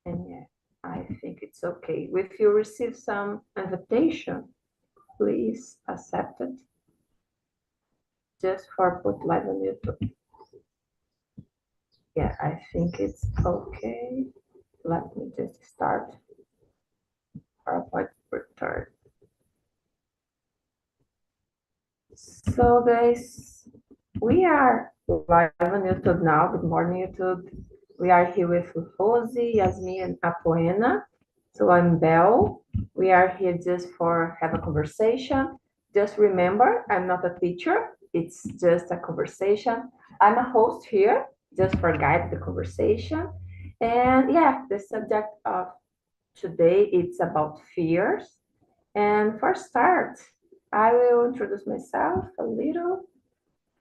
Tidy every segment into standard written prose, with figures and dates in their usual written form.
And yeah, I think it's okay. If you receive some invitation, please accept it. Just for put live on YouTube. Yeah, I think it's okay. Let me just start PowerPoint return. So guys, we are live on YouTube now. Good morning, YouTube. We are here with Rosie, Yasmin, and Apoena. So I'm Belle. We are here just for have a conversation. Just remember, I'm not a teacher. It's just a conversation. I'm a host here, just for guide the conversation. And yeah, the subject of today it's about fears. And for start, I will introduce myself a little.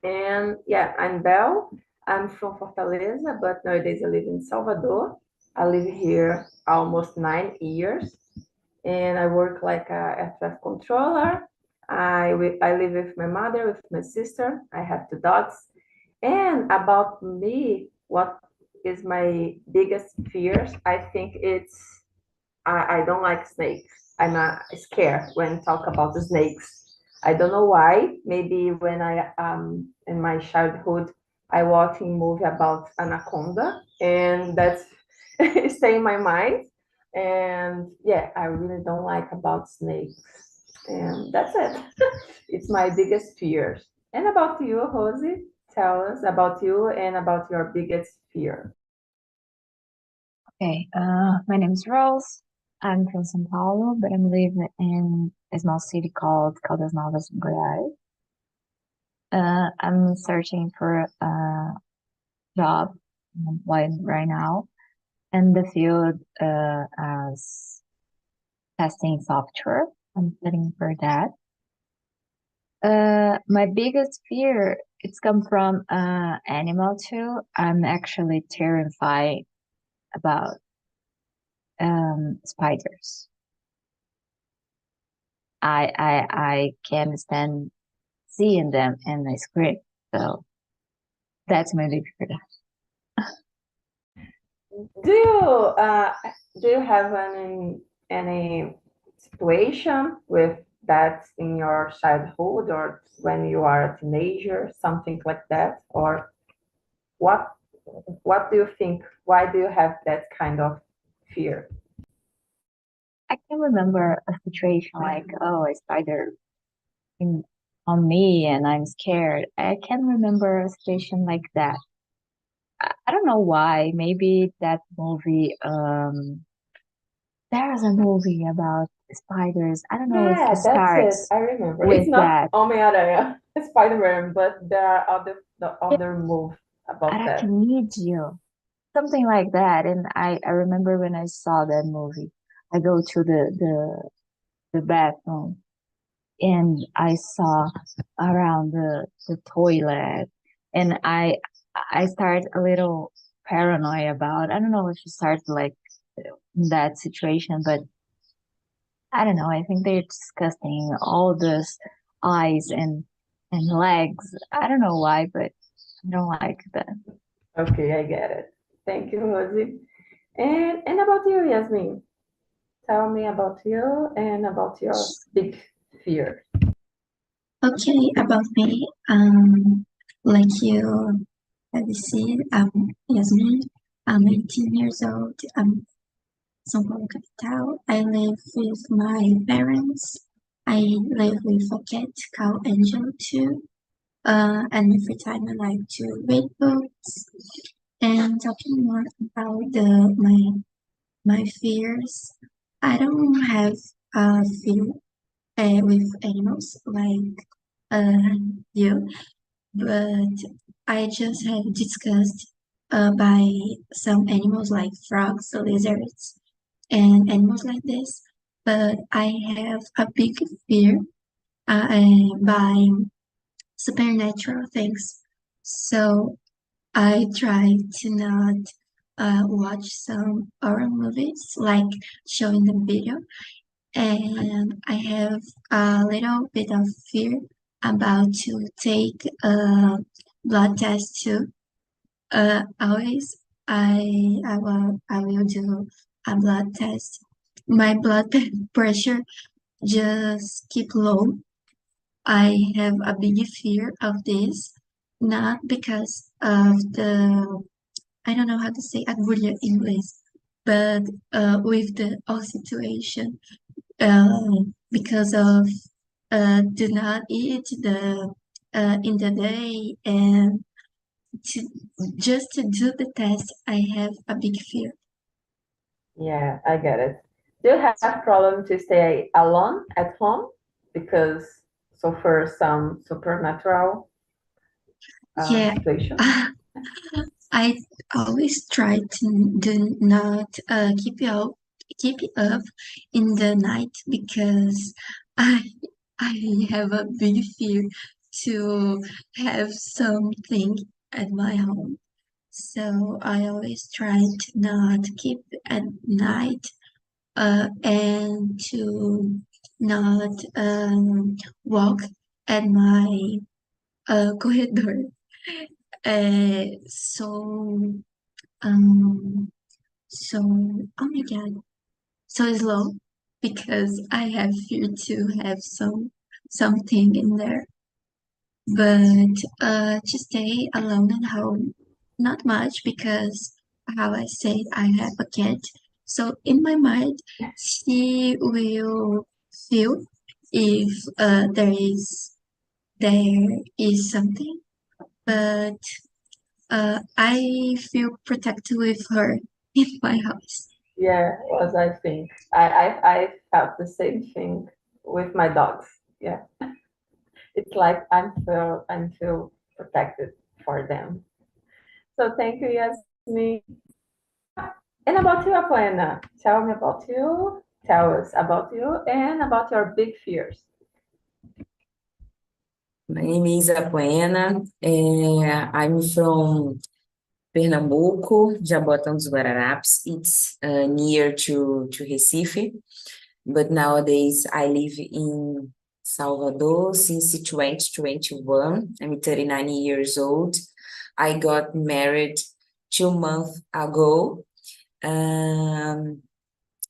And yeah, I'm Belle. I'm from Fortaleza, but nowadays I live in Salvador. I live here almost 9 years, and I work like a air traffic controller. I live with my mother, with my sister. I have 2 dogs. And about me, what is my biggest fears? I think I don't like snakes. I'm scared when talk about the snakes. I don't know why. Maybe when I in my childhood I watching movie about anaconda, and that's stay in my mind. And yeah, I really don't like about snakes. And that's it. It's my biggest fears. And about you, Rosie, tell us about you and about your biggest fear. Okay, my name is Rose. I'm from São Paulo, but I'm living in a small city called Caldas Novas, Goiás. I'm searching for a job right now in the field as testing software. I'm studying for that. My biggest fear it's come from animal too. I'm actually terrified about spiders. I can't stand seeing them in my screen. So that's my big fear. Do you do you have any situation with that in your childhood or when you are a teenager, something like that? Or what what do you think? Why do you have that kind of fear? I can remember a situation like, oh, a spider in, on me and I'm scared. I can remember a situation like that. I don't know why. Maybe that movie, there's a movie about spiders. I don't know if it Yeah, that's it. starts I remember. It's with not that. Homem-Aranha, Spider-Man, but there are the Yeah, other move about that. Arachnid, something like that. And I remember when I saw that movie, I go to the bathroom and I saw around the toilet and I started a little paranoid about I don't know if you start like in that situation, but I don't know, I think they're disgusting. All this eyes and legs. I don't know why, but I don't like that. Okay, I get it. Thank you, Rosie. And about you, Yasmin. Tell me about you and about your big fear. Okay, about me, like you have seen, Yasmin, I'm 18 years old. I'm São Paulo capital. I live with my parents. I live with a cat called Angel too. And every time I like to read books. And talking more about my fears, I don't have a fear with animals like you, but I just have discussed by some animals like frogs, lizards, and animals like this. But I have a big fear by supernatural things. So I try to not watch some horror movies, like showing the video, and I have a little bit of fear about to take a blood test too. Always I will do a blood test. My pressure just keep low. I have a big fear of this, not because of I don't know how to say agulha in English, but with the whole situation, because of do not eat in the day and to, just to do the test, I have a big fear. Yeah, I get it. Do you have problem to stay alone at home because suffer some supernatural Yeah, situation? I always try to do not keep it up in the night because I I have a big fear to have something at my home. So I always try to not keep at night and to not walk at my corridor. So um so oh my god, so slow because I have fear to have something in there. But to stay alone at home, not much because how I said I have a cat. So in my mind, she will feel if there is something, but I feel protected with her in my house. Yeah, was I think. I felt the same thing with my dogs. Yeah. It's like I'm feel protected for them. So thank you, Yasmin. And about you, Apoena, tell me about you, tell us about you and about your big fears. My name is Apoena. I'm from Pernambuco, Jabotão dos Guararapes. It's near to Recife, but nowadays I live in Salvador since 2021. I'm 39 years old. I got married 2 months ago.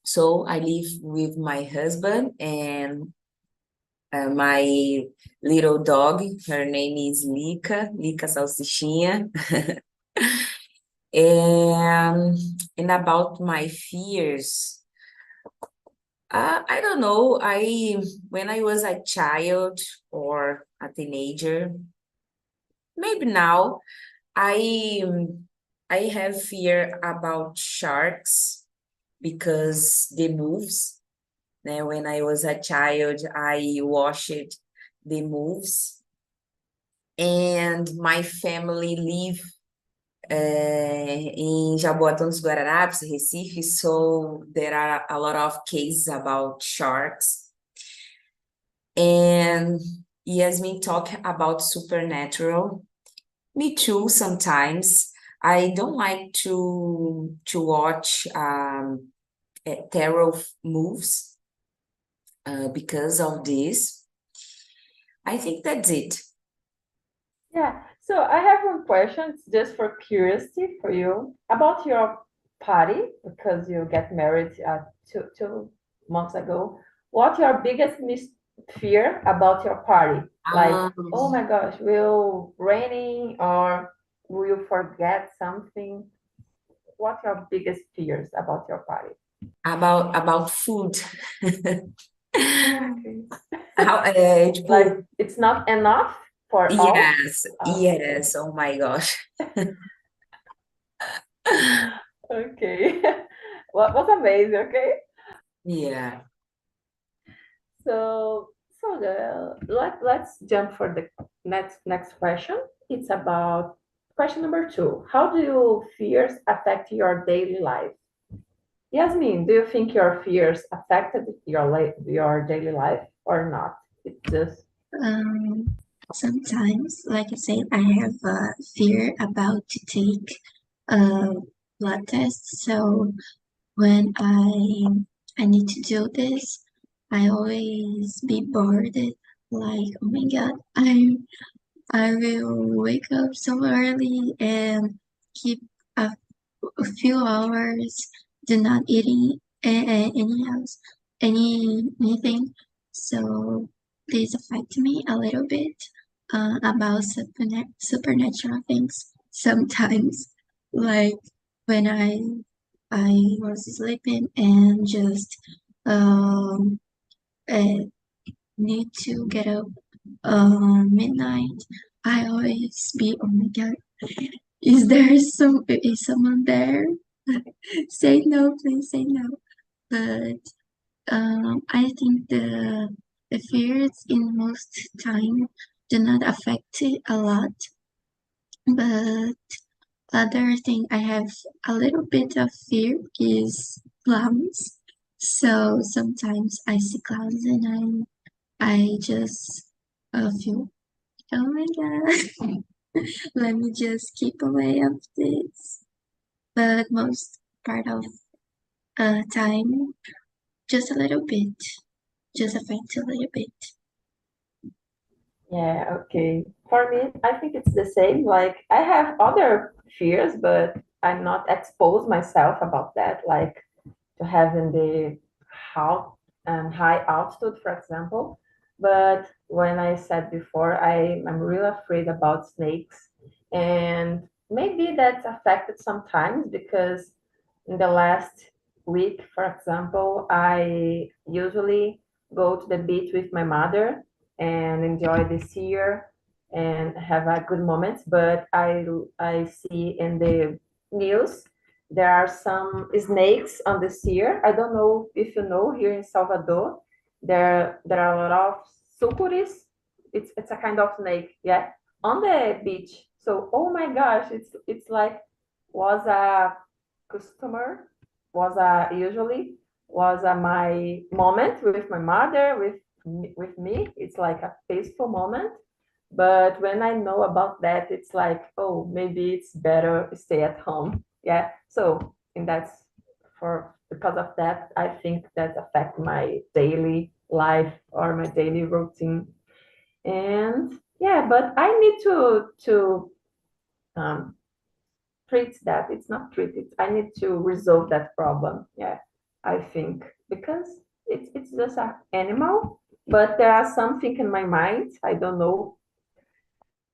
So I live with my husband and my little dog. Her name is Lika Salsichinha. And about my fears, I don't know. When I was a child or a teenager, maybe now, I I have fear about sharks because they moves. When I was a child, I watched the moves, and my family live em Jaboatão dos Guararapes, Recife, so there are a lot of cases about sharks. And Yasmin talk about supernatural. Me too, sometimes. I don't like to watch terror movies because of this. I think that's it. Yeah, so I have one question just for curiosity for you about your party because you get married two months ago. What's your biggest fear about your party? Like, oh my gosh, will raining or will you forget something? What your biggest fears about your party? About food. Okay. Tipo, Like it's not enough for all? yes, oh my gosh. Okay. What amazing, okay? Yeah. Let's jump for the next question. It's about question number 2. How do your fears affect your daily life? Yasmin, do you think your fears affected your daily life or not? It's just Sometimes, like I said, I have fear about to take a blood test. So when I need to do this, I always be bored. Like, oh my god, I will wake up so early and keep a few hours do not eat anything. So this affect me a little bit about supernatural things sometimes, like when I was sleeping and just um uh, need to get up midnight. I always be, oh my God, is someone there? Say no, please say no. But I think the fears in most time do not affect it a lot. But other thing I have a little bit of fear is clowns. So sometimes I see clowns and I just feel, oh my God, let me just keep away of this. But most part of time, just a little bit, just affect a little bit. Yeah, okay. For me, I think it's the same. Like I have other fears, but I'm not exposed myself about that. Like to having the how high altitude, for example. But when I said before, I'm really afraid about snakes, and maybe that's affected sometimes because in the last week, for example, I usually go to the beach with my mother and enjoy the sea and have a good moments. But I see in the news there are some snakes on the sea. I don't know if you know here in Salvador, there are a lot of sucuris. It's a kind of snake, yeah, on the beach. So oh my gosh, it's like was a customer was usually was my moment with my mother with me. It's like a peaceful moment. But when I know about that, it's like, oh, maybe it's better stay at home. Yeah. So, and that's for because of that, I think that affect my daily life or my daily routine. And yeah, but I need to um, treat that. It's not treat it. I need to resolve that problem. Yeah, I think because it's just an animal, but there are something in my mind. I don't know,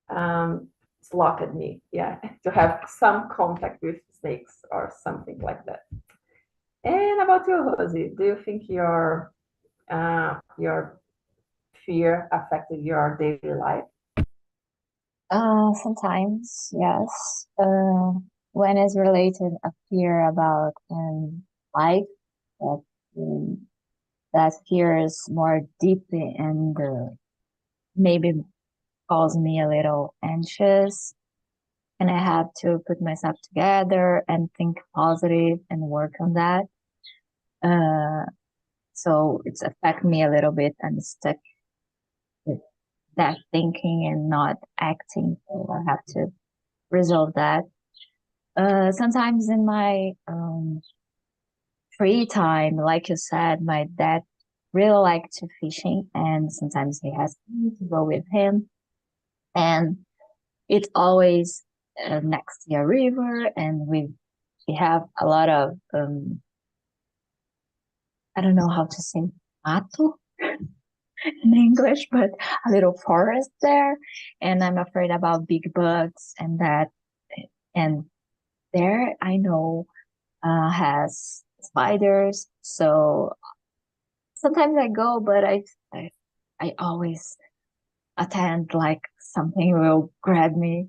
it's locked me, yeah, to have some contact with snakes or something like that. And about you, Rosie, do you think your fear affected your daily life? Sometimes, yes. When it's related a fear about life, that um, that fear is more deeply and maybe cause me a little anxious, and I have to put myself together and think positive and work on that. Uh, so it's affect me a little bit. I'm stuck with that thinking and not acting. So I have to resolve that. Sometimes in my free time, like you said, my dad really liked to fishing, and sometimes he has me to go with him, and it's always next to a river, and we have a lot of I don't know how to say mato in English, but a little forest there, and I'm afraid about big bugs and that, and there I know has spiders, so sometimes I go, but I always attend like something will grab me.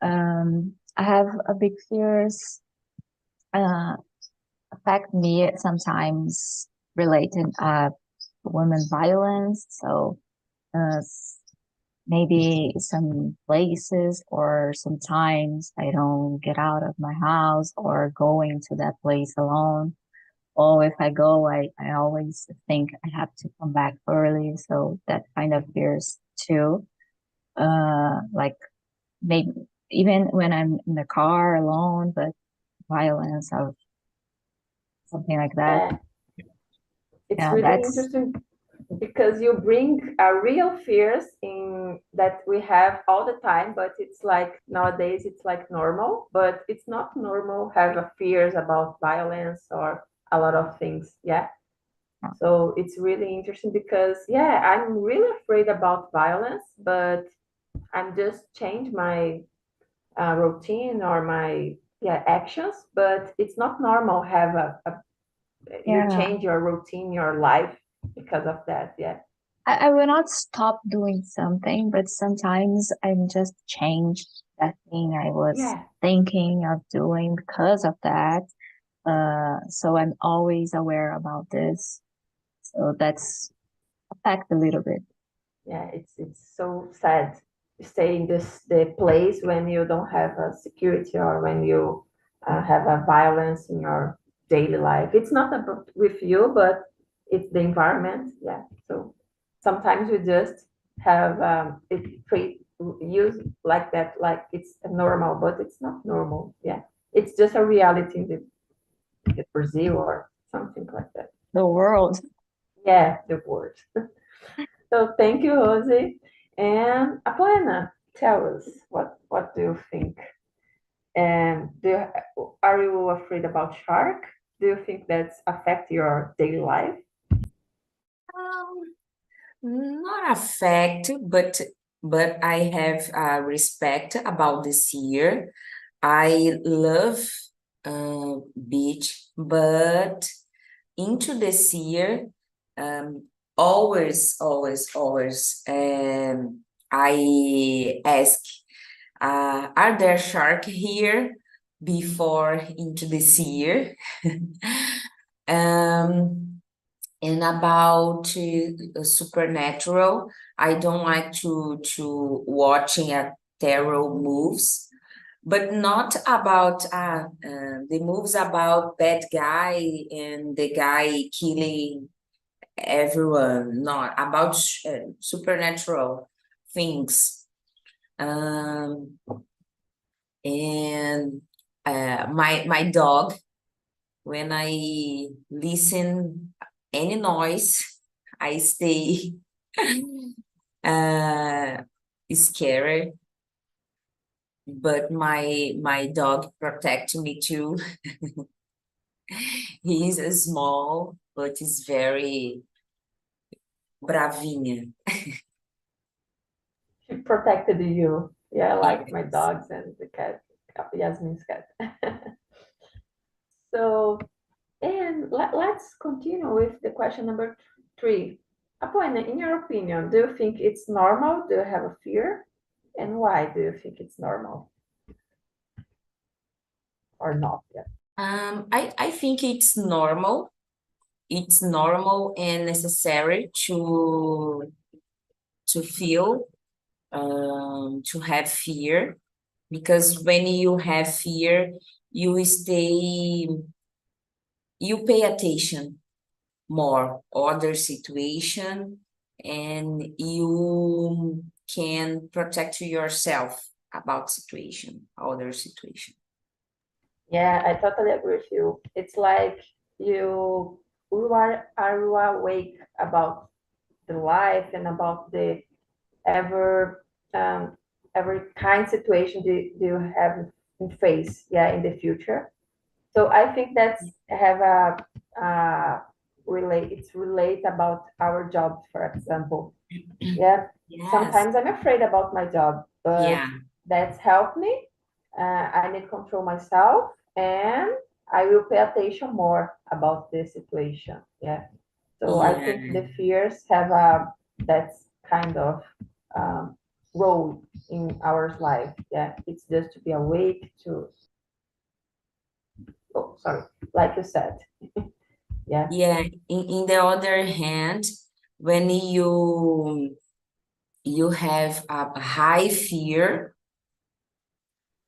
I have a big fears uh, affect me sometimes related women violence. So uh, maybe some places or sometimes I don't get out of my house or going to that place alone. Or if I go, I always think I have to come back early. So that kind of fears too. Like maybe even when I'm in the car alone, but violence or something like that. Yeah, it's Yeah, really that's interesting. because you bring real fears in that we have all the time, but it's like nowadays it's like normal, but it's not normal have a fears about violence or a lot of things. Yeah. So it's really interesting because yeah, I'm really afraid about violence, but I'm just change my routine or my actions, but it's not normal have you Yeah. change your routine, your life because of that. Yeah. I will not stop doing something, but sometimes I'm just change that thing I was Yeah. thinking of doing because of that. So I'm always aware about this. So that's affect a little bit. Yeah, it's so sad to stay in the place when you don't have a security or when you have a violence in your daily life. It's not about with you, but it's the environment. Yeah. So sometimes we just have it treat use like that, like it's normal, but it's not normal. Yeah. It's just a reality in the Brazil or something like that. The world. Yeah, the word. So thank you, Rosie. And Apoena, tell us what do you think? And are you afraid about shark? Do you think that's affect your daily life? Um, Not affect, but I have respect about this year. I love beach, but into this year, always, I ask, are there shark here before into this year? Um, and about supernatural, I don't like to watching terror movies, but not about the movies about bad guy and the guy killing everyone. Not about supernatural things. Um, and my dog, when I listen any noise, I stay uh, scared. But my dog protect me too. He's small, but he's very bravinha. She protected you. Yeah, like my Yes. dogs and the cat, Yasmin's cat. So, and let's continue with the question number three. Apoena, in your opinion, do you think it's normal? Do you have a fear? And why do you think it's normal or not? Yeah. I think it's normal. It's normal and necessary to feel, to have fear, because when you have fear, you stay, you pay attention more other situation, and you can protect yourself about situation, other situation. Yeah, I totally agree with you. It's like you are you awake about the life and about the ever every kind situation do you have in face, yeah, in the future. So I think that's have it's relate about our jobs, for example. Yeah, Yes. sometimes I'm afraid about my job, but Yeah. that's helped me. I need to control myself, and I will pay attention more about the situation. Yeah, so I Yeah. think the fears have a that's kind of um, role in our life. Yeah, it's just to be awake to. Oh, sorry, like you said. Yeah, Yeah. In the other hand, when you have a high fear,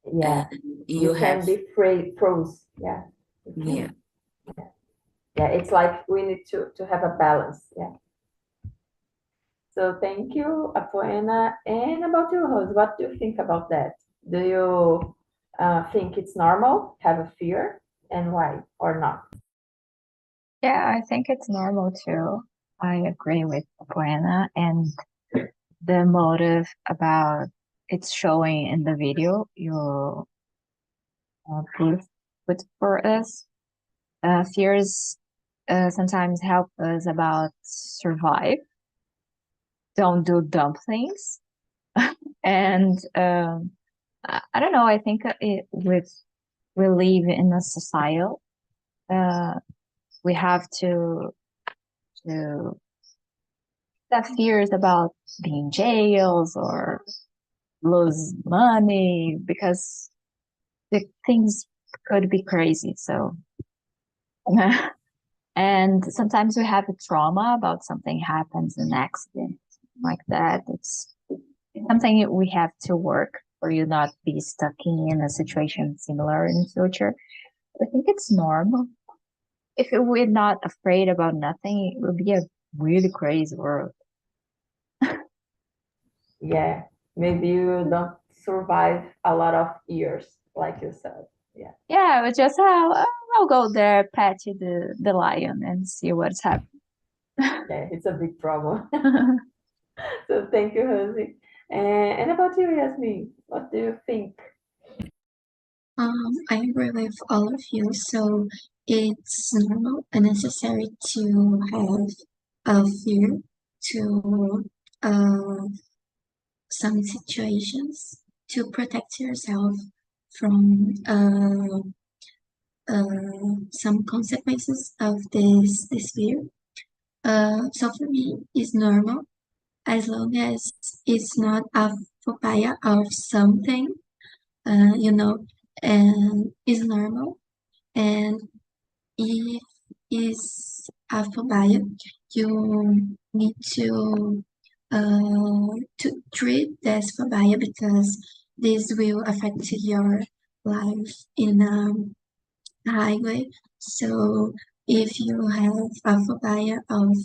yeah, you we can have, be froze. Yeah, we yeah. can. Yeah, it's like we need to have a balance. Yeah. So thank you, Apoena. And about you, Rose, what do you think about that? Do you think it's normal, have a fear, and why or not? Yeah, I think it's normal too. I agree with Buena, and the motive about it's showing in the video you put for us. Fears sometimes help us about survive, don't do dumb things, and I don't know. I think we live in a society. Uh, we have to have fears about being jails or lose money because the things could be crazy. So, and sometimes we have a trauma about something happens, an accident like that. It's something we have to work for you not be stuck in a situation similar in the future. I think it's normal. If we're not afraid about nothing, it would be a really crazy world. Yeah, maybe you don't survive a lot of years, like you said. Yeah, Yeah, but just I'll go there, pet the lion, and see what's happening. yeah, it's a big problem. So thank you, Rosie. And about you, Yasmin, what do you think? I agree with all of you. So it's normal and necessary to have a fear to uh, some situations to protect yourself from some consequences of this fear. So for me, it's normal as long as it's not a phobia of something, you know, and is normal. And if is a phobia, you need to treat this phobia because this will affect your life in a high way. So if you have a phobia of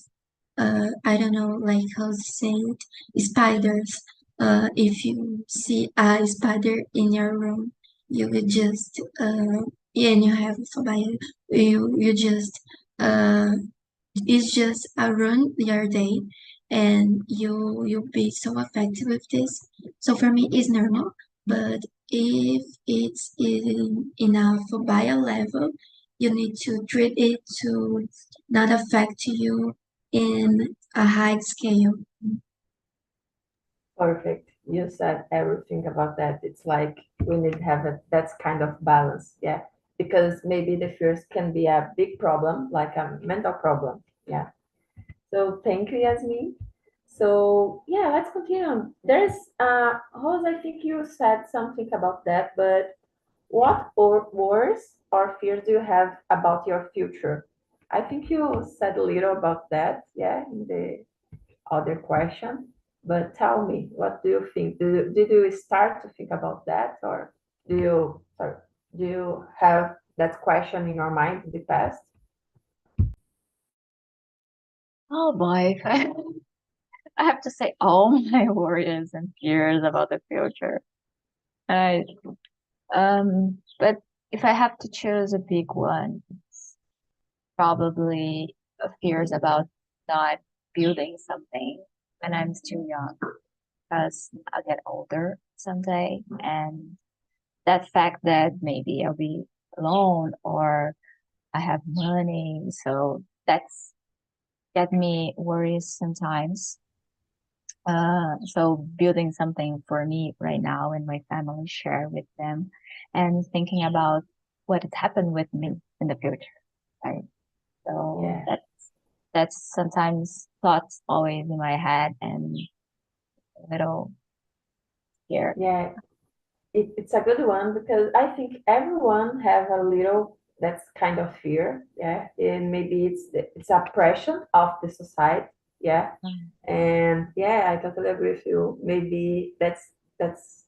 I don't know, like how to say it, spiders. If you see a spider in your room, you will just and you have a phobia, you just uh it's just a run your day, and you'll be so affected with this. So for me, it's normal, but if it's in a phobia level, you need to treat it to not affect you in a high scale. Perfect. You said everything about that. It's like we need to have that kind of balance. Yeah. Because maybe the fears can be a big problem, like a mental problem. Yeah. So thank you, Yasmin. So yeah, let's continue. There's Rose, I think you said something about that, but what or worries or fears do you have about your future? I think you said a little about that, yeah, in the other question. But tell me, what do you think? Did you start to think about that, or sorry, do you have that question in your mind in the past? Oh boy, I have to say all my worries and fears about the future. I but if I have to choose a big one, it's probably fears about not building something when I'm still young, because I'll get older someday, and that fact that maybe I'll be alone or I have money, so that's get me worries sometimes. So building something for me right now and my family share with them and thinking about what has happened with me in the future. Right. So Yeah. that's sometimes thoughts always in my head and a little scared. Yeah, it's a good one because I think everyone have a little that's kind of fear, yeah, and maybe it's a pressure of the society, yeah, and yeah, I totally agree with you. Maybe that's that's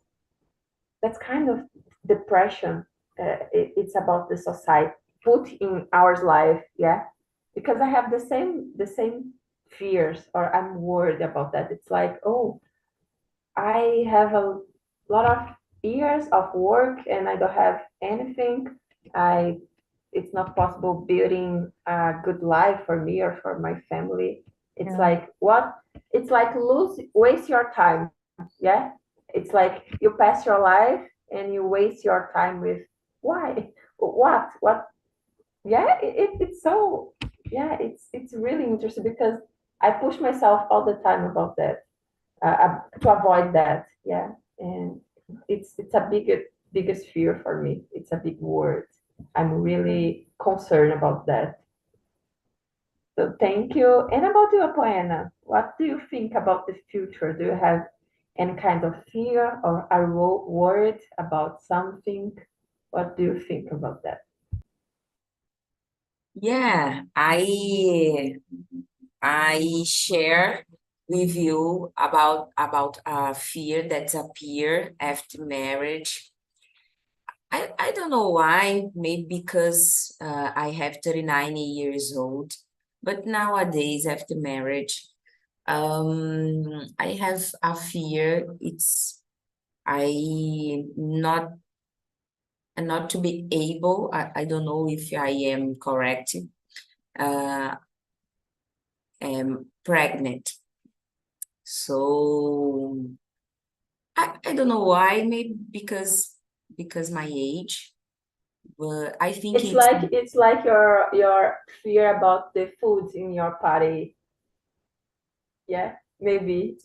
kind of depression. It's about the society put in our life, yeah, because I have the same fears or I'm worried about that. It's like, oh, I have a lot of years of work and I don't have anything. I It's not possible building a good life for me or for my family. It's Yeah. like it's like waste your time. Yeah. It's like you pass your life and you waste your time with why? What? Yeah, it's so, yeah, it's really interesting because I push myself all the time about that, to avoid that. Yeah. And it's a biggest fear for me. It's a big word. I'm really concerned about that. So thank you. And about you, Apoena, what do you think about the future? Do you have any kind of fear or are you worried about something? What do you think about that? Yeah, I share with you about a fear that appear after marriage. I don't know why, maybe because I have 39 years old, but nowadays after marriage, I have a fear. It's I not to be able, I don't know if I am correct, uh, am pregnant. So I don't know why, maybe because my age, but I think It's like your fear about the food in your party. Yeah, maybe.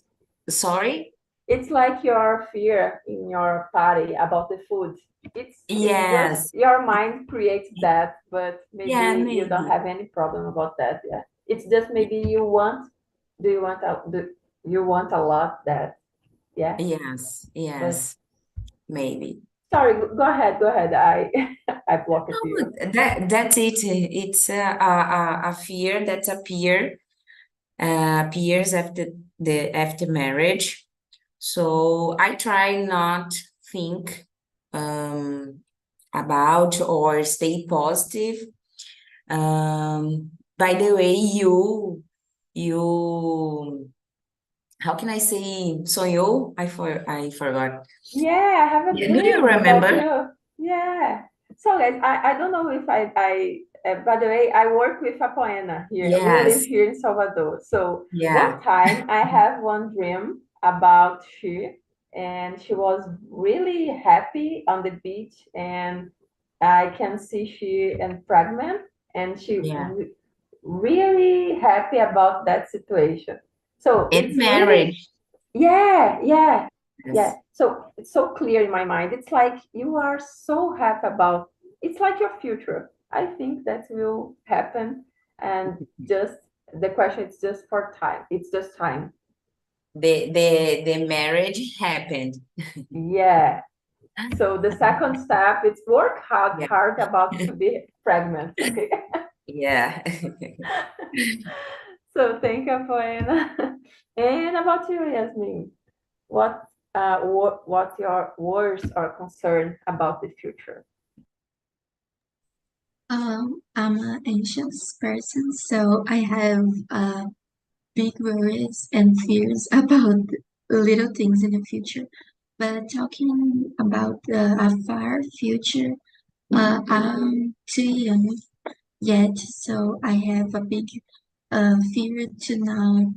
sorry. It's like your fear in your party about the food. It's just Yes, your mind creates that, but yeah, maybe you don't maybe. have any problem about that. Yeah. It's just maybe you want, do you want you want a lot that, yeah. Yes, But yes, maybe. sorry, go ahead. I I blocked you. No, that's it. It's a fear that appears after marriage. So I try not think um, about or stay positive. By the way, you how can I say sonhou? I forgot. Yeah, I have a Yeah, do you dream about remember? you. Yeah. So guys, I don't know if by the way, I work with a poena here. We live Yes, here in Salvador. So one yeah, time I have one dream about she, and she was really happy on the beach, and I can see she and pregnant, and she yeah. really happy about that situation. So And it's really, marriage. yeah, yeah, yeah. Yes, So it's so clear in my mind. It's like you are so happy about, it's like your future. I think that will happen. And just the question is just for time. It's just time. the marriage happened. Yeah. So the second step is work Yeah, hard about to be pregnant. Okay. yeah. So thank you, Poena. And about you, Yasmin. What your worries or concern about the future? I'm an anxious person, so I have big worries and fears about little things in the future. But talking about a far future, I'm too young yet, so I have a big fear to not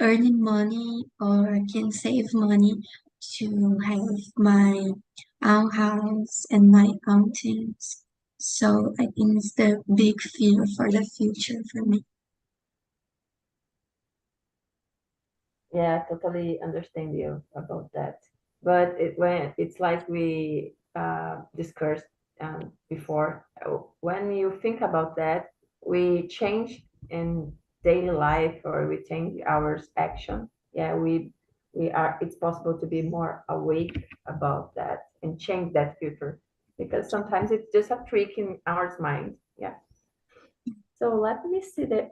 earning money or I can save money to have my own house and my own things. So I think it's the big fear for the future for me. Yeah, totally understand you about that. But it's like we discussed before. When you think about that, we change in daily life or we change our action. Yeah, we are. It's possible to be more awake about that and change that future because sometimes it's just a trick in our mind. Yeah. So let me see the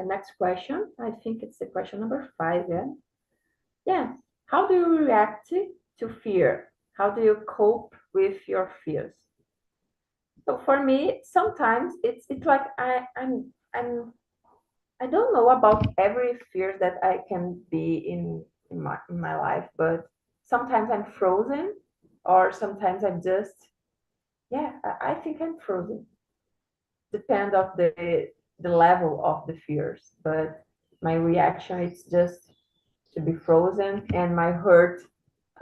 next question. I think it's the question number 5. Yeah. Yeah. How do you react to fear? How do you cope with your fears? So for me, sometimes it's like I don't know about every fear that I can be in my life, but sometimes I'm frozen, or sometimes I'm just, yeah, I think I'm frozen. Depend of the level of the fears, but my reaction is just to be frozen and my heart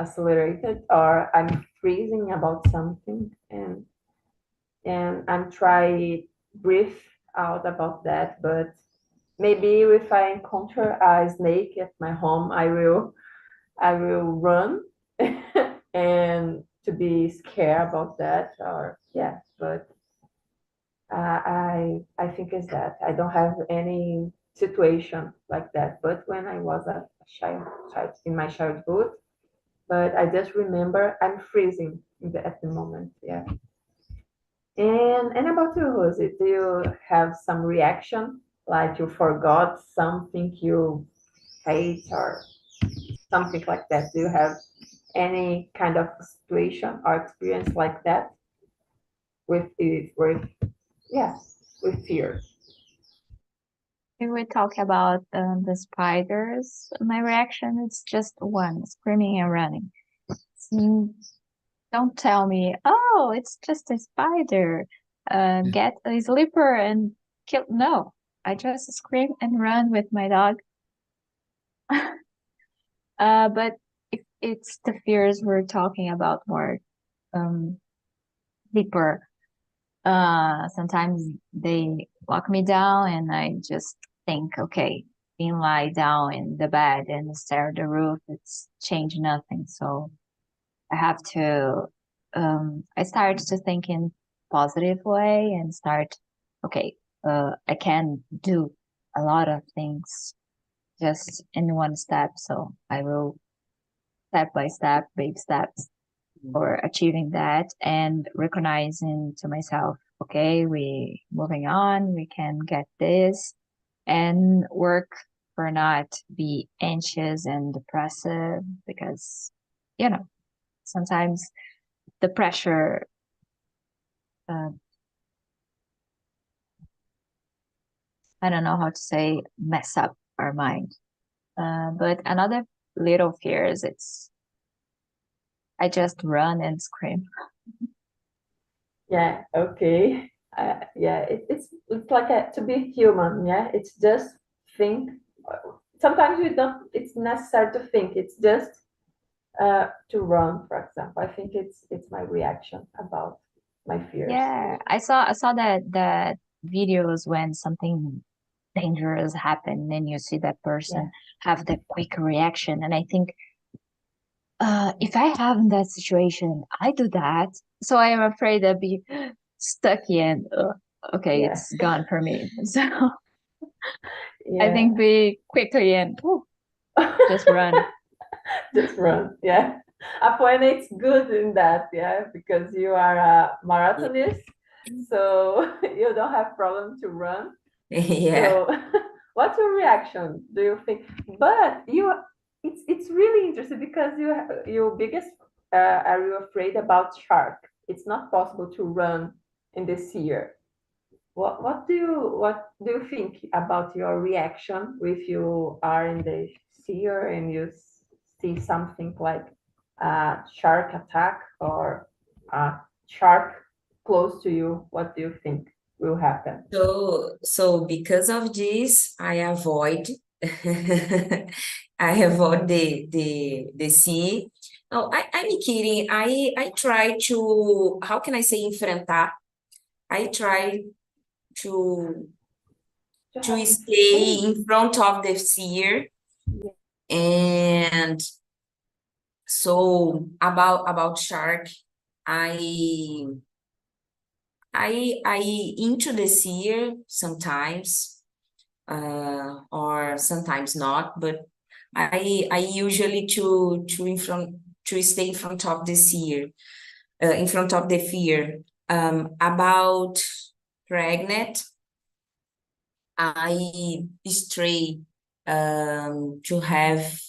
accelerated, or I'm freezing about something, and I'm trying breathe out about that. But maybe if I encounter a snake at my home, I will run and to be scared about that, or yeah. But I think it's that I don't have any situation like that. But when I was a child in my childhood, but I just remember I'm freezing at the moment. Yeah. And about you, Rosie, do you have some reaction like you forgot something you hate or something like that? Do you have any kind of situation or experience like that with yeah, with fear? If we talk about the spiders, my reaction is just one, screaming and running. Mm, Don't tell me, oh, it's just a spider. Get a slipper and kill. No, I just scream and run with my dog. But if it's the fears we're talking about more um deeper, sometimes they lock me down and I just think, okay, being lie down in the bed and stare at the roof, it's changed nothing. So I have to I start to think in positive way and start, okay, I can do a lot of things just in one step. So I will step by step, baby steps for achieving that and recognizing to myself, okay, we moving on, we can get this and work for not be anxious and depressive because, sometimes the pressure uh, I don't know how to say mess up our mind. But another little fear is I just run and scream. Yeah, okay. Yeah, it's like to be human. Yeah, it's just think. Sometimes you don't. It's necessary to think. It's just to run, for example. I think it's my reaction about my fears. Yeah, I saw that videos when something dangerous happen and you see that person have that quick reaction, and I think if I have in that situation, I do that. So I am afraid I'll be stuck in. Okay, Yeah, it's gone for me. So I yeah. think be quickly and just run. Just run. Yeah. Apoena, it's good in that, yeah, because you are a marathonist, so you don't have problem to run. Yeah. So, what's your reaction? Do you think? But it's really interesting because your biggest are you afraid about shark? It's not possible to run in the sea. What do you think about your reaction if you are in the sea and you see something like a shark attack or a shark close to you? What do you think will happen? So because of this, I avoid I avoid the sea. No, I'm kidding. I try to, how can I say enfrentar? I try to To to have stay faith. in front of the seer. And so about shark, I I into the seer sometimes, or sometimes not, but I usually to stay in front of the seer, in front of the fear. About pregnant, I stray to have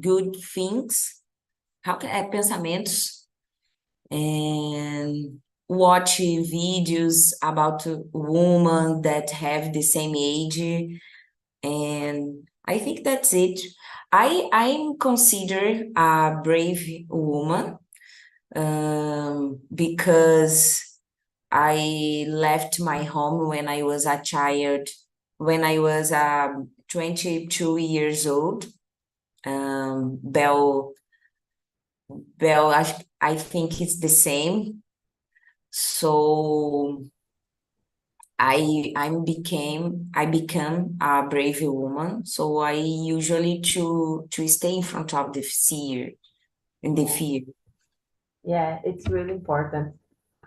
good things, pensamentos, and watch videos about a woman that have the same age, and I think that's it. I'm considered a brave woman, because I left my home when I was a child, when I was 22 years old. Bell, I think it's the same. So I become a brave woman. So I usually to stay in front of the fear, in the fear. Yeah, it's really important.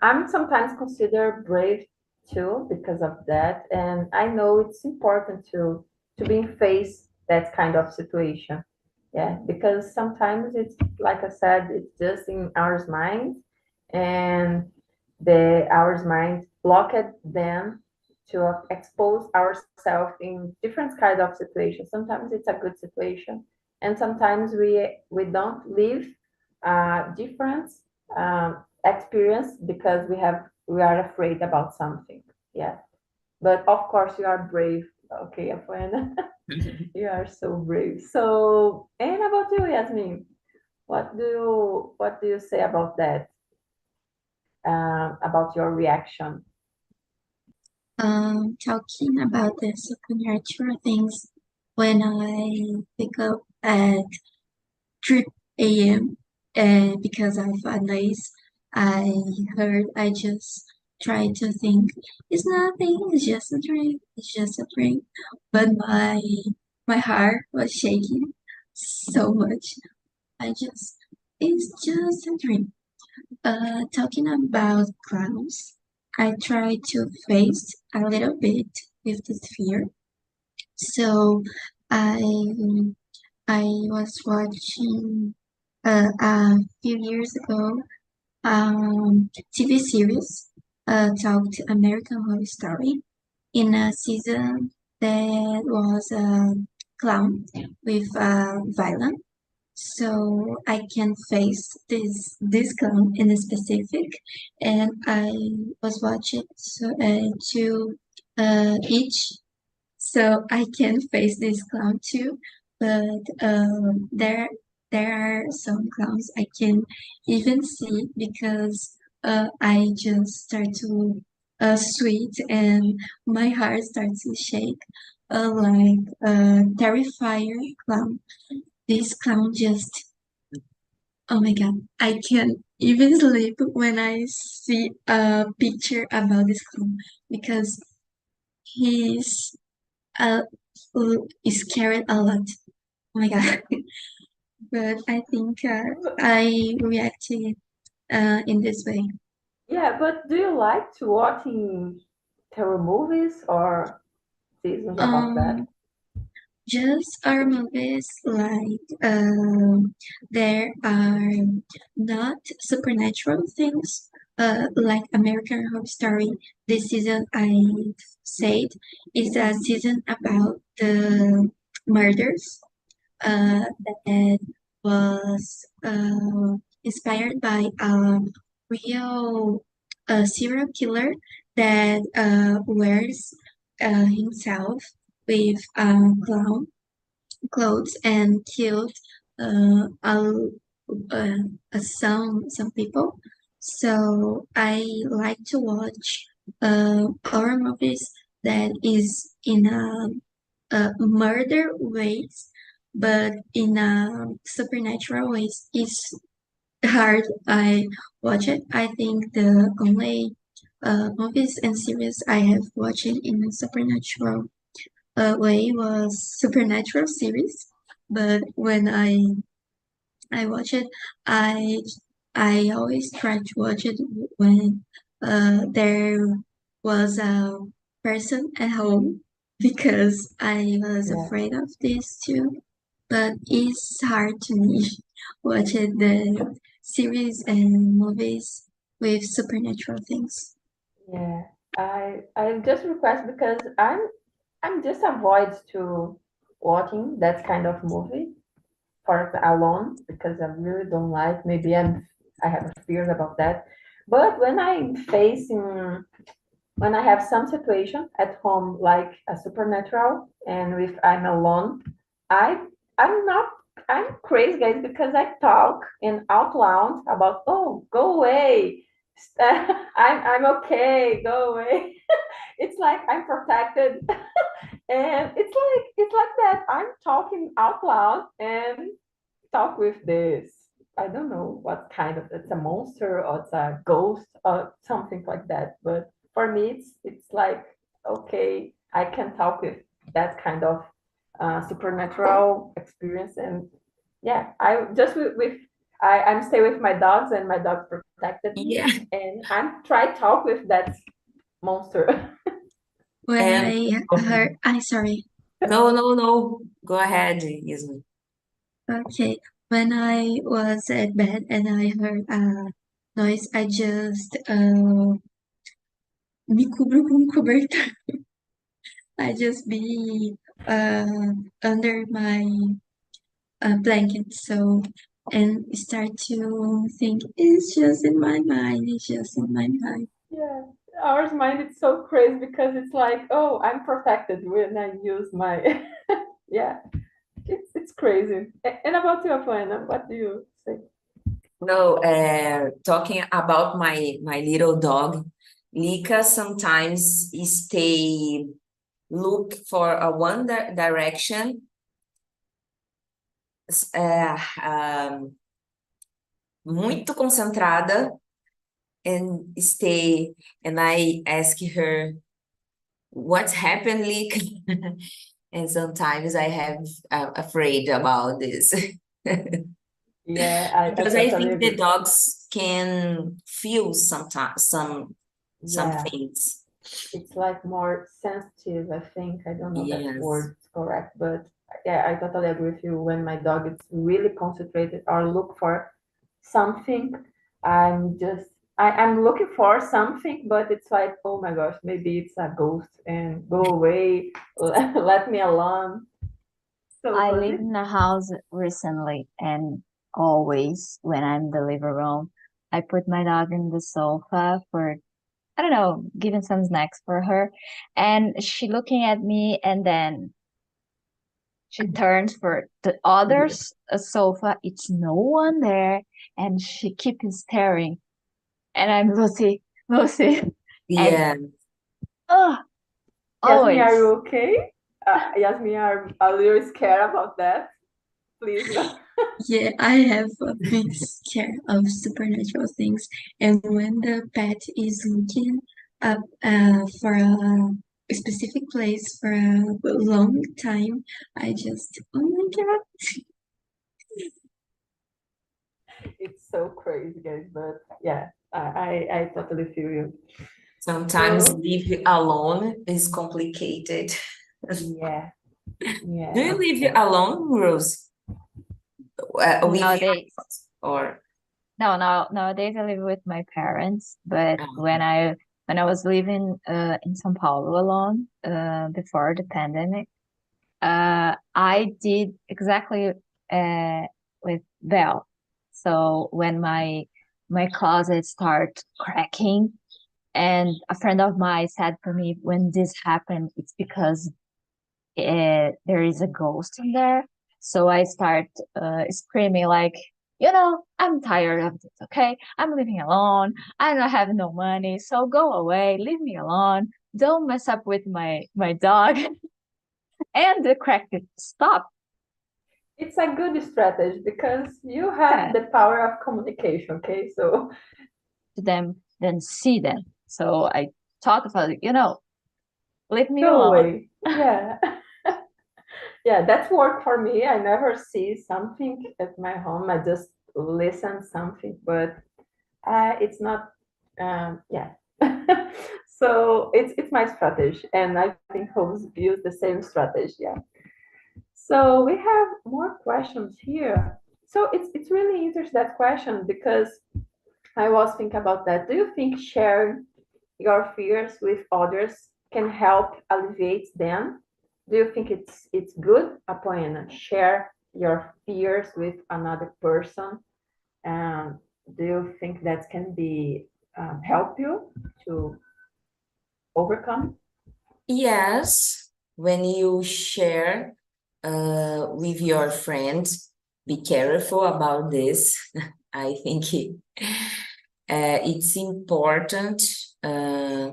I'm sometimes considered brave too because of that, and I know it's important to be face that kind of situation. Yeah, because sometimes it's like I said, it's just in our mind, and the our mind blocked them to expose ourselves in different kind of situations. Sometimes it's a good situation, and sometimes we don't live different experience because we are afraid about something. Yeah, but of course you are brave. Okay, Afuena, you are so brave. So, and about you, Yasmin, what do you say about that? About your reaction? Talking about the supernatural things, when I wake up at 3 a.m. Because of a noise I heard, I just try to think it's nothing, it's just a dream, it's just a dream. But my heart was shaking so much. It's just a dream. Talking about clowns, I try to face a little bit with this fear. So I I was watching a few years ago TV series talked American Horror Story in a season that was a clown with violence. So I can face this clown in a specific, and I was watching to each, so I can face this clown too. But there are some clowns I can even see because I just start to sweat and my heart starts to shake, like a terrifier clown. This clown just, oh my God, I can't even sleep when I see a picture about this clown because he's uh, scared a lot. Oh my God. But I think I reacted in this way. Yeah, but do you like to watching terror movies or seasons about that? Um, just our movies like there are not supernatural things like American Horror Story. This season I said is a season about the murders that was inspired by a real serial killer that wears himself with clown clothes and killed uh, a, uh, some people. So I like to watch horror movies that is in a murder ways, but in a supernatural ways. It's hard. I watch it. I think the only movies and series I have watched in a supernatural way was supernatural series. But when I watch it, I I always try to watch it when there was a person at home because I was Yeah. afraid of this too. But it's hard to me watching the series and movies with supernatural things. Yeah, I just request because I'm just avoid to watching that kind of movie for alone because I really don't like. Maybe I have fears about that. But when I'm facing when I have some situation at home like a supernatural and if I'm alone, I I'm not I'm crazy guys because I talk in out loud about oh go away I'm okay, go away. It's like I'm protected. And it's like that. I'm talking out loud and talk with this. I don't know what kind of it's a monster or it's a ghost or something like that. But for me, it's like okay, I can talk with that kind of supernatural experience, and yeah, I just with I'm stay with my dogs, and my dogs protected me, Yeah. and I'm try talk with that monster. When And I heard, I sorry. no. Go ahead, Yasmin. Okay, when I was at bed and I heard a noise, I just me cubro com um cobertor. I just be under my blanket, so and start to think it's just in my mind. It's just in my mind. Yeah, ours mind it's so crazy because it's like, oh, I'm protected when I use my yeah, it's crazy. And about you, Apuana, what do you say? No, talking about my little dog, Lika sometimes stay look for a one direction, muito concentrada, and stay, and I ask her, what's happened, Lika? And sometimes I have afraid about this. Yeah, I Because I totally think the agree. dogs can feel sometimes some Yeah, things. it's like more sensitive, I think. I don't know that Yes. word is correct, but yeah, I totally agree with you. When my dog is really concentrated or look for something, I'm just I'm looking for something, but it's like, oh my gosh, maybe it's a ghost and go away, let me alone. So I Fuzzy? lived in a house recently, and always when I'm in the living room, I put my dog in the sofa for, I don't know, giving some snacks for her. And she looking at me, and then she turns for the other sofa. It's no one there, and she keeps staring. And I'm Lucy, Lucy, and Yeah. oh, Yasmin, are you always. okay? Yasmin, are a little scared about that? Please go. Yeah, I have a big scare of supernatural things, and when the pet is looking up for a specific place for a long time, I just, oh my God. It's so crazy, guys, but yeah, I totally feel you. Sometimes So live alone is complicated. yeah, Do yeah, you it's live alone, Rose? With Nowadays, or nowadays I live with my parents, but when um, I was living in São Paulo alone before the pandemic, I did exactly with Belle. So when my closet start cracking, and a friend of mine said for me, when this happened, it's because there is a ghost in there. So I start screaming like, I'm tired of this. Okay, I'm living alone. I don't have no money, so go away. Leave me alone. Don't mess up with my dog. And the crack stopped. it's a good strategy because you have Yeah, the power of communication. Okay, so to them, then see them. So I talk about it, leave me go alone. away. Yeah, yeah, that's work for me. I never see something at my home. I just listen something, but it's not. Yeah. So it's my strategy, and I think hosts use the same strategy. Yeah. So we have more questions here. So it's really interesting that question because I was thinking about that. Do you think sharing your fears with others can help alleviate them? Do you think it's good, Apoena, share your fears with another person? Um, do you think that can be help you to overcome? yes, when you share with your friends, be careful about this. I think it's important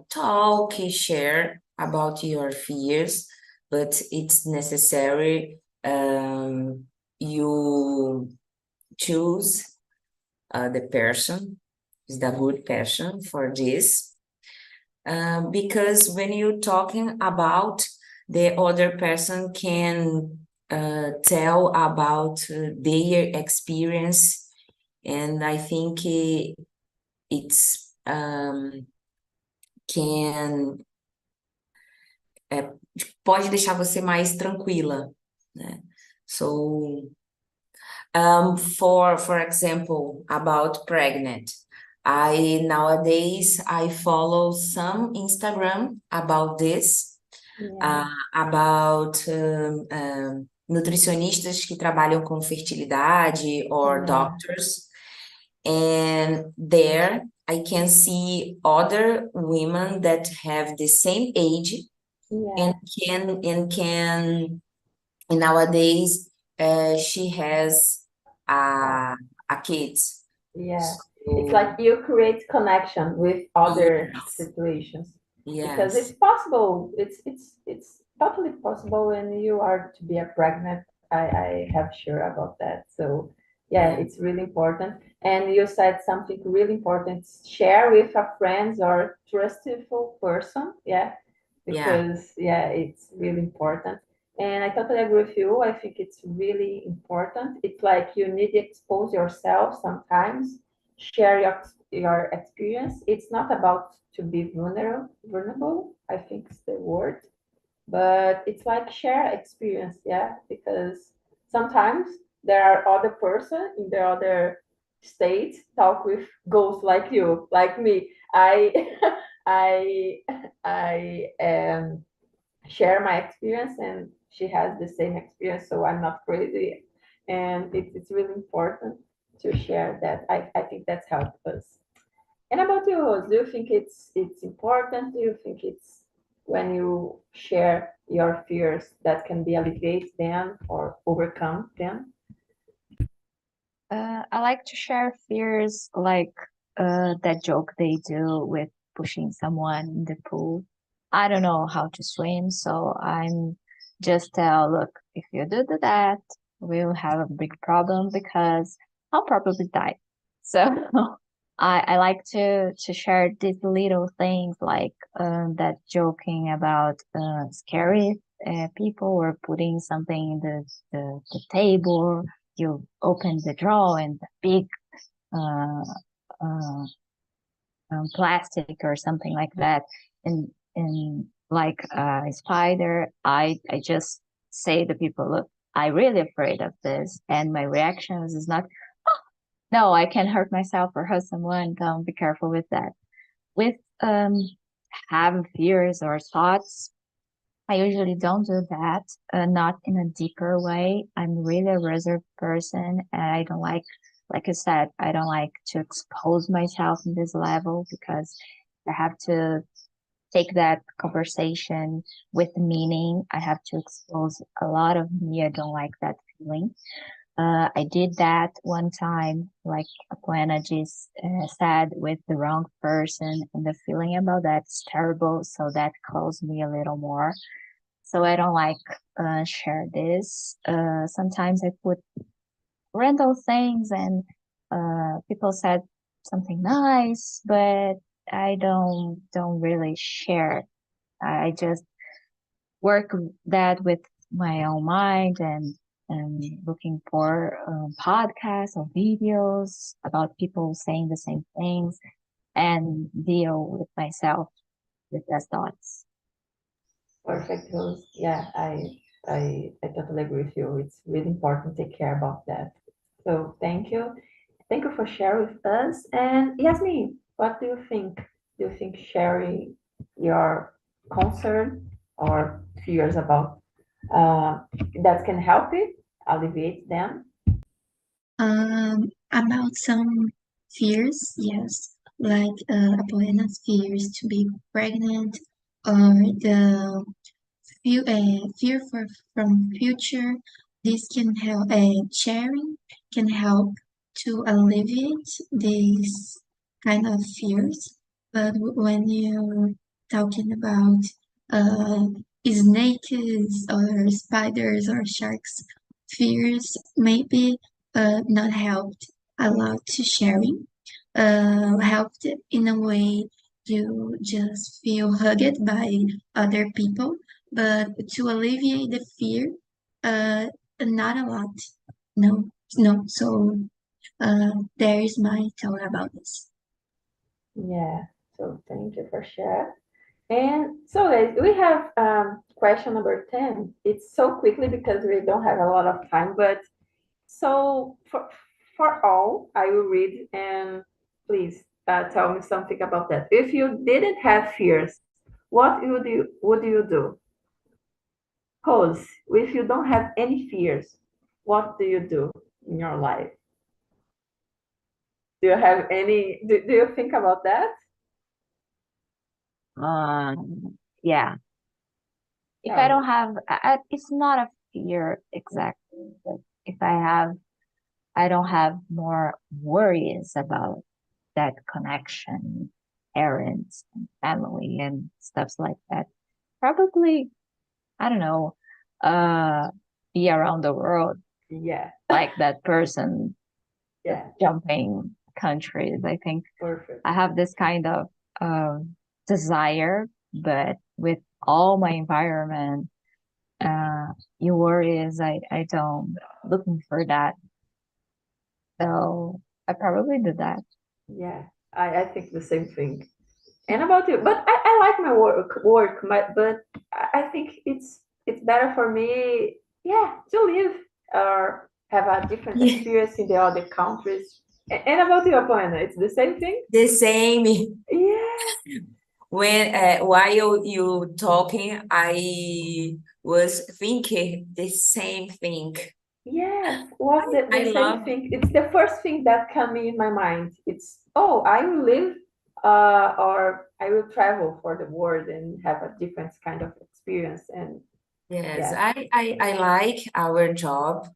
talk, share about your fears, but it's necessary you choose the person, is the good person for this. Because when you're talking about, the other person can tell about their experience, and I think it's pode deixar você mais tranquila, né? So, for example, about pregnant, nowadays I follow some Instagram about this, Yeah. about nutricionistas que trabalham com fertilidade or Yeah. doctors, and there I can see other women that have the same age Yeah. and nowadays she has a kids. Yeah. So, It's like you create connection with other yes, situations because yes, it's possible. It's totally possible when you are to be a pregnant. I have sure about that. So yeah, yeah, it's really important. And you said something really important. Share with a friend or trustful person. Yeah, yeah, because yeah, it's really important. And I totally agree with you. I think it's really important. It's like you need to expose yourself sometimes, share your experience. It's not about to be vulnerable, I think is the word, but it's like share experience, yeah, because sometimes there are other person in the other state talk with ghosts like you, like me. I I I share my experience and she has the same experience, so I'm not crazy. And it's really important to share that. I think that's helped us. And about you, Rose, do you think it's important? Do you think it's when you share your fears that can be alleviated them or overcome them? I like to share fears like that joke they do with pushing someone in the pool. I don't know how to swim, so I'm just tell, look, if you do that, we'll have a big problem because I'll probably die. So I like to share these little things like that joking about scary people or putting something in the table. You open the drawer and the big uh, uh, plastic or something like that, and like a spider, I just say to people, look, I'm really afraid of this, and my reaction is not, oh, no, I can hurt myself or hurt someone. Don't be careful with that. With having fears or thoughts, I usually don't do that, not in a deeper way. I'm really a reserved person, and I don't like I said, I don't like to expose myself in this level because I have to take that conversation with meaning. I have to expose a lot of me. I don't like that feeling. I did that one time, like Apoena just said, with the wrong person, and the feeling about that's terrible. So that closed me a little more. So I don't like share this. Sometimes I put random things and people said something nice, but I don't really share. I just work that with my own mind and looking for podcasts or videos about people saying the same things and deal with myself with those thoughts. Perfect, Rose. Yeah, I totally agree with you. It's really important to take care about that. So thank you. Thank you for sharing with us. And Yasmin, what do you think? Do you think sharing your concern or fears about that can help it, alleviate them? About some fears, yes, like Apoena's fears to be pregnant or the fear from future. This can help, sharing can help to alleviate these kind of fears, but when you're talking about snakes or spiders or sharks, fears maybe not helped a lot to sharing, helped in a way to just feel hugged by other people, but to alleviate the fear, uh, not a lot. No, no. So there is my thought about this. Yeah, so thank you for sharing. And so guys, we have question number 10. It's so quickly because we don't have a lot of time, but so for all, I will read and please tell me something about that. If you didn't have fears, what would you do? Pose. If you don't have any fears, what do you do in your life? Do you have any, do you think about that? Yeah. If I don't have, it's not a fear exactly, but if I don't have more worries about that connection, parents and family and stuff like that. Probably, I don't know, be around the world Yeah, like that person yeah, jumping countries. I think perfect. I have this kind of desire, but with all my environment, your worries, I don't looking for that. So I probably did that. Yeah, I think the same thing. And about you, but I like my but I think it's better for me, yeah, to live or have a different Yeah, experience in the other countries. And about you, Apoena, it's the same thing? the same. Yeah, When while you talking, I was thinking the same thing. yes, was I the same love, thing. It's the first thing that come in my mind. It's, oh, I will live or I will travel for the world and have a different kind of experience. And yes, yeah, I like our job.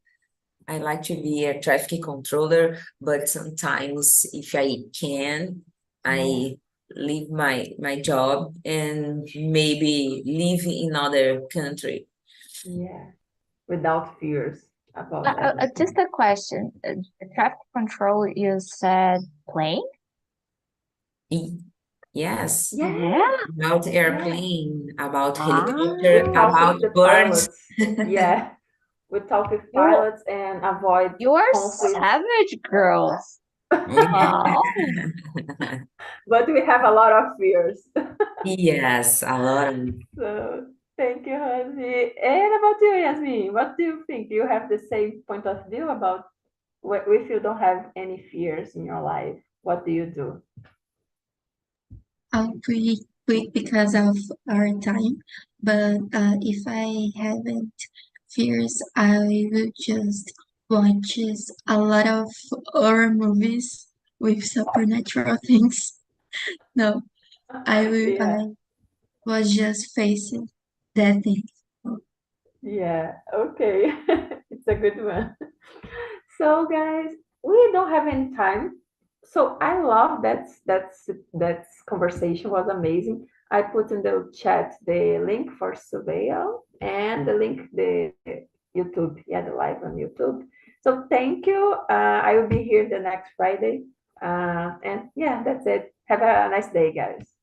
I like to be a traffic controller, but sometimes if I can, yeah, I leave my job and maybe live in other country. yeah, without fears about Just everything. a question. Traffic control, you said plane? Y- Yes, Yeah, about yeah. airplane, about We helicopter, Ah, talk with about the birds. pilots. Yeah, we talk with you pilots and avoid you are conflicts. savage girls. Oh, But we have a lot of fears. Yes, a lot of. So thank you, Hansi. And about you, Yasmin, what do you think? Do you have the same point of view about if you don't have any fears in your life? What do you do? I'll pretty quick because of our time, but if I haven't fears, I will just watch a lot of horror movies with supernatural things. No, Yeah, I was just facing that thing. yeah, okay. It's a good one. So guys, we don't have any time. So I love that conversation was amazing. I put in the chat the link for Surveil and the link the YouTube, yeah, the live on YouTube. So thank you. I will be here the next Friday. And yeah, that's it. Have a nice day, guys.